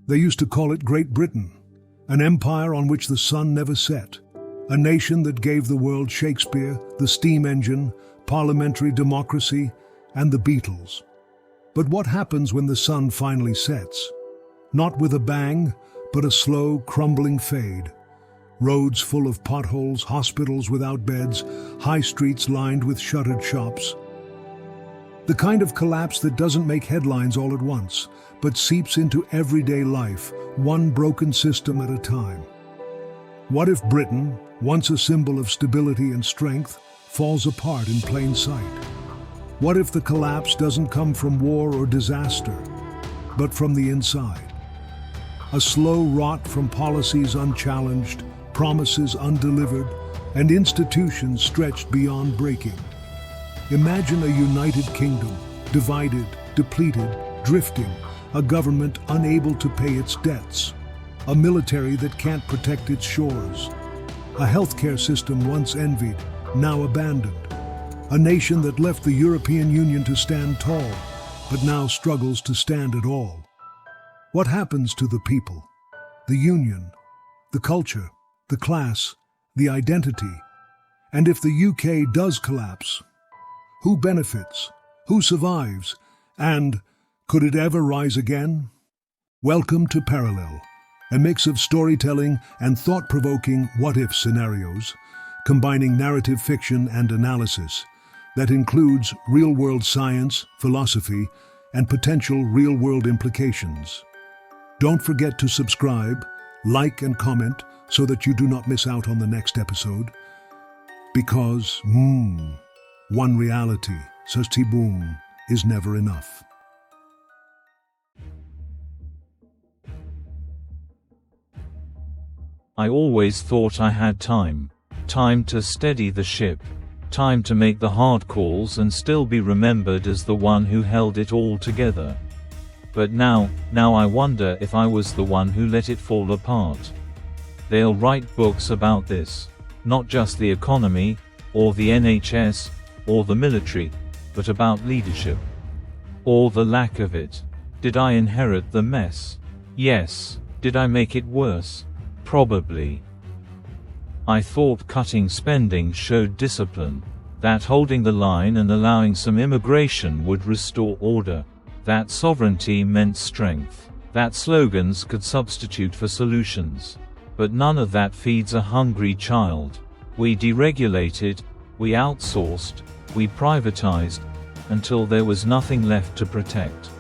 They used to call it Great Britain, an empire on which the sun never set, a nation that gave the world Shakespeare, the steam engine, parliamentary democracy, and the Beatles. But what happens when the sun finally sets? Not with a bang, but a slow, crumbling fade. Roads full of potholes, hospitals without beds, high streets lined with shuttered shops. The kind of collapse that doesn't make headlines all at once, but seeps into everyday life, one broken system at a time. What if Britain, once a symbol of stability and strength, falls apart in plain sight? What if the collapse doesn't come from war or disaster, but from the inside? A slow rot from policies unchallenged, promises undelivered, and institutions stretched beyond breaking. Imagine a united kingdom, divided, depleted, drifting, a government unable to pay its debts, a military that can't protect its shores, a healthcare system once envied, now abandoned, a nation that left the European Union to stand tall, but now struggles to stand at all. What happens to the people, the union, the culture, the class, the identity? And if the UK does collapse, who benefits? Who survives? And could it ever rise again? Welcome to Parallel, a mix of storytelling and thought-provoking what-if scenarios, combining narrative fiction and analysis that includes real-world science, philosophy, and potential real-world implications. Don't forget to subscribe, like, and comment so that you do not miss out on the next episode. Because, one reality, says T-Boom, is never enough. I always thought I had time. Time to steady the ship. Time to make the hard calls and still be remembered as the one who held it all together. But now I wonder if I was the one who let it fall apart. They'll write books about this. Not just the economy, or the NHS, or the military, but about leadership. Or the lack of it. Did I inherit the mess? Yes. Did I make it worse? Probably. I thought cutting spending showed discipline, that holding the line and allowing some immigration would restore order, that sovereignty meant strength, that slogans could substitute for solutions. But none of that feeds a hungry child. We deregulated, we outsourced, we privatized, until there was nothing left to protect.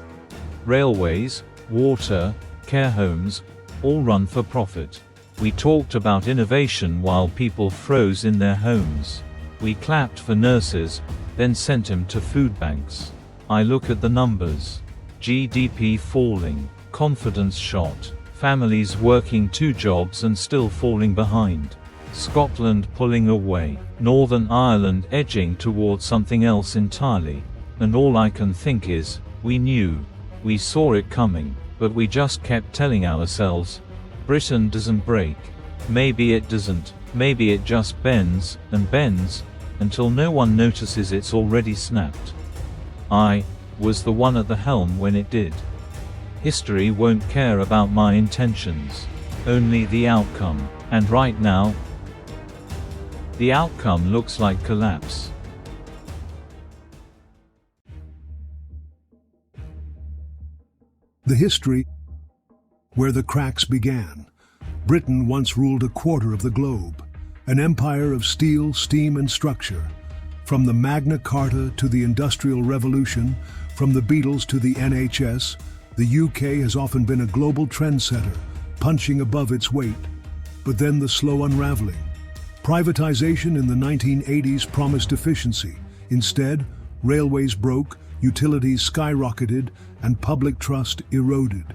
Railways, water, care homes, all run for profit. We talked about innovation while people froze in their homes. We clapped for nurses, then sent them to food banks. I look at the numbers. GDP falling, confidence shot, families working 2 jobs and still falling behind. Scotland pulling away, Northern Ireland edging towards something else entirely. And all I can think is, we knew. We saw it coming, but we just kept telling ourselves, Britain doesn't break. Maybe it doesn't, maybe it just bends, and bends, until no one notices it's already snapped. I was the one at the helm when it did. History won't care about my intentions, only the outcome, and right now, the outcome looks like collapse. The history where the cracks began. Britain once ruled a quarter of the globe, an empire of steel, steam, and structure. From the Magna Carta to the Industrial Revolution, from the Beatles to the NHS, the UK has often been a global trendsetter, punching above its weight. But then the slow unravelling. Privatization in the 1980s promised efficiency. Instead, railways broke, utilities skyrocketed, and public trust eroded.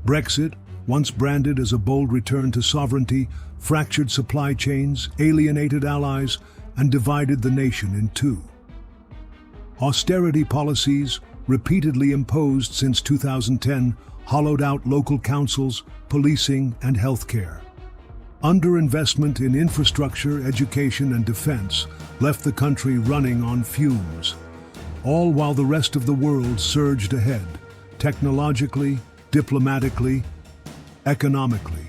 Brexit, once branded as a bold return to sovereignty, fractured supply chains, alienated allies, and divided the nation in two. Austerity policies, repeatedly imposed since 2010, hollowed out local councils, policing, and healthcare. Underinvestment in infrastructure, education, and defense left the country running on fumes, all while the rest of the world surged ahead, technologically, diplomatically, economically.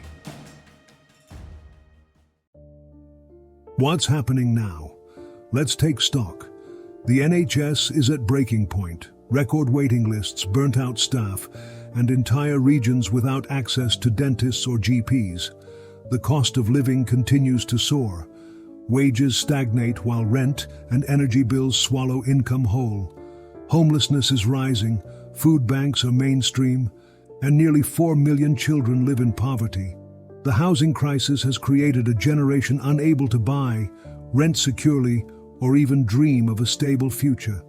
What's happening now? Let's take stock. The NHS is at breaking point. Record waiting lists, burnt-out staff, and entire regions without access to dentists or GPs. The cost of living continues to soar. Wages stagnate while rent and energy bills swallow income whole. Homelessness is rising, food banks are mainstream, and nearly 4 million children live in poverty. The housing crisis has created a generation unable to buy, rent securely, or even dream of a stable future.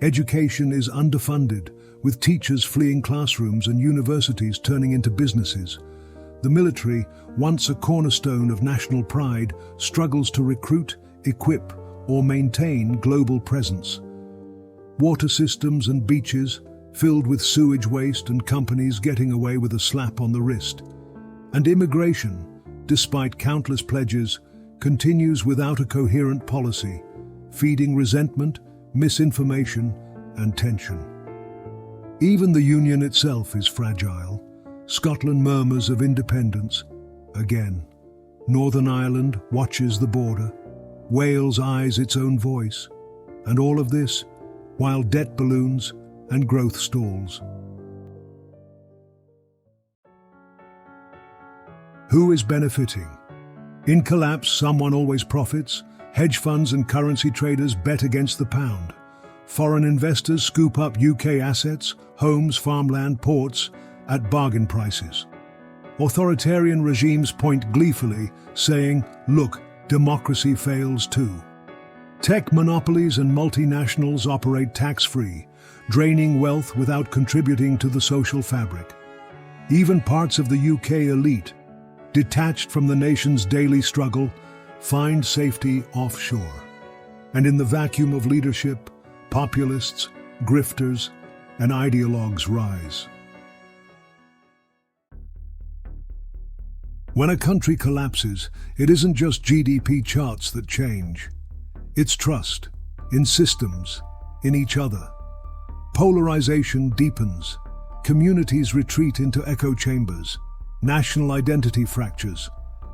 Education is underfunded, with teachers fleeing classrooms and universities turning into businesses. The military, once a cornerstone of national pride, struggles to recruit, equip, or maintain global presence. Water systems and beaches, filled with sewage waste and companies getting away with a slap on the wrist. And immigration, despite countless pledges, continues without a coherent policy, feeding resentment, misinformation, and tension. Even the Union itself is fragile. Scotland murmurs of independence. Again, Northern Ireland watches the border. Wales eyes its own voice. And all of this, while debt balloons and growth stalls. Who is benefiting? In collapse, someone always profits. Hedge funds and currency traders bet against the pound. Foreign investors scoop up UK assets, homes, farmland, ports, at bargain prices. Authoritarian regimes point gleefully, saying, "Look, democracy fails too." Tech monopolies and multinationals operate tax-free, draining wealth without contributing to the social fabric. Even parts of the UK elite, detached from the nation's daily struggle, find safety offshore. And in the vacuum of leadership, populists, grifters, and ideologues rise. When a country collapses, it isn't just GDP charts that change. It's trust, in systems, in each other. Polarization deepens. Communities retreat into echo chambers. National identity fractures,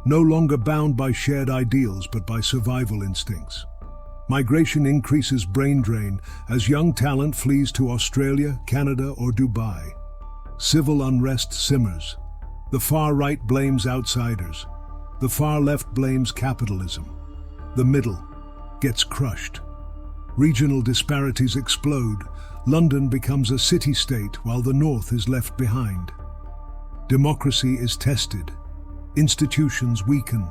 no longer bound by shared ideals but by survival instincts. Migration increases brain drain as young talent flees to Australia, Canada, or Dubai. Civil unrest simmers. The far right blames outsiders. The far left blames capitalism. The middle gets crushed. Regional disparities explode. London becomes a city-state while the north is left behind. Democracy is tested. Institutions weaken.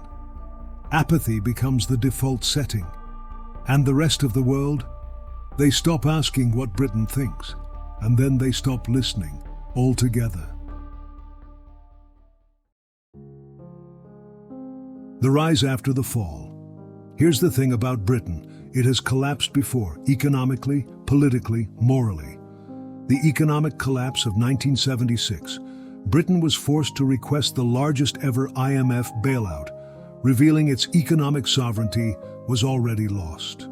Apathy becomes the default setting. And the rest of the world? They stop asking what Britain thinks, and then they stop listening altogether. The rise after the fall. Here's the thing about Britain. It has collapsed before, economically, politically, morally. The economic collapse of 1976. Britain was forced to request the largest ever IMF bailout, revealing its economic sovereignty was already lost.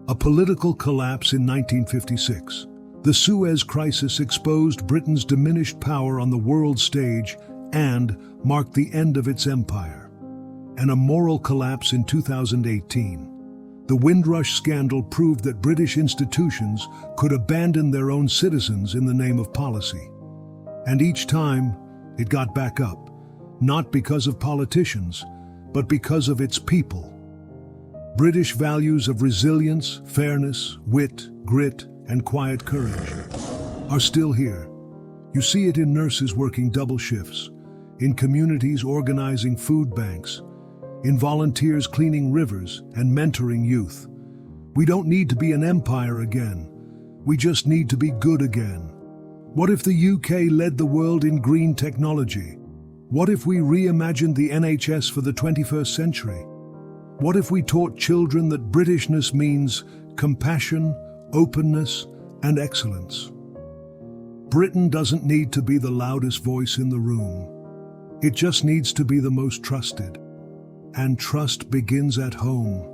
A political collapse in 1956. The Suez Crisis exposed Britain's diminished power on the world stage and marked the end of its empire. And a moral collapse in 2018. The Windrush scandal proved that British institutions could abandon their own citizens in the name of policy. And each time, it got back up, not because of politicians, but because of its people. British values of resilience, fairness, wit, grit, and quiet courage are still here. You see it in nurses working double shifts, in communities organizing food banks, in volunteers cleaning rivers and mentoring youth. We don't need to be an empire again. We just need to be good again. What if the UK led the world in green technology? What if we reimagined the NHS for the 21st century? What if we taught children that Britishness means compassion, openness, and excellence? Britain doesn't need to be the loudest voice in the room. It just needs to be the most trusted. And trust begins at home,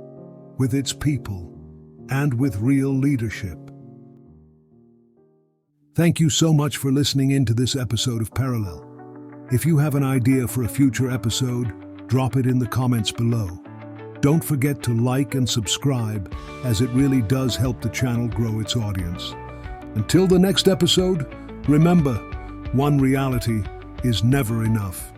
with its people, and with real leadership. Thank you so much for listening in to this episode of Parallel. If you have an idea for a future episode, drop it in the comments below. Don't forget to like and subscribe, as it really does help the channel grow its audience. Until the next episode, remember, one reality is never enough.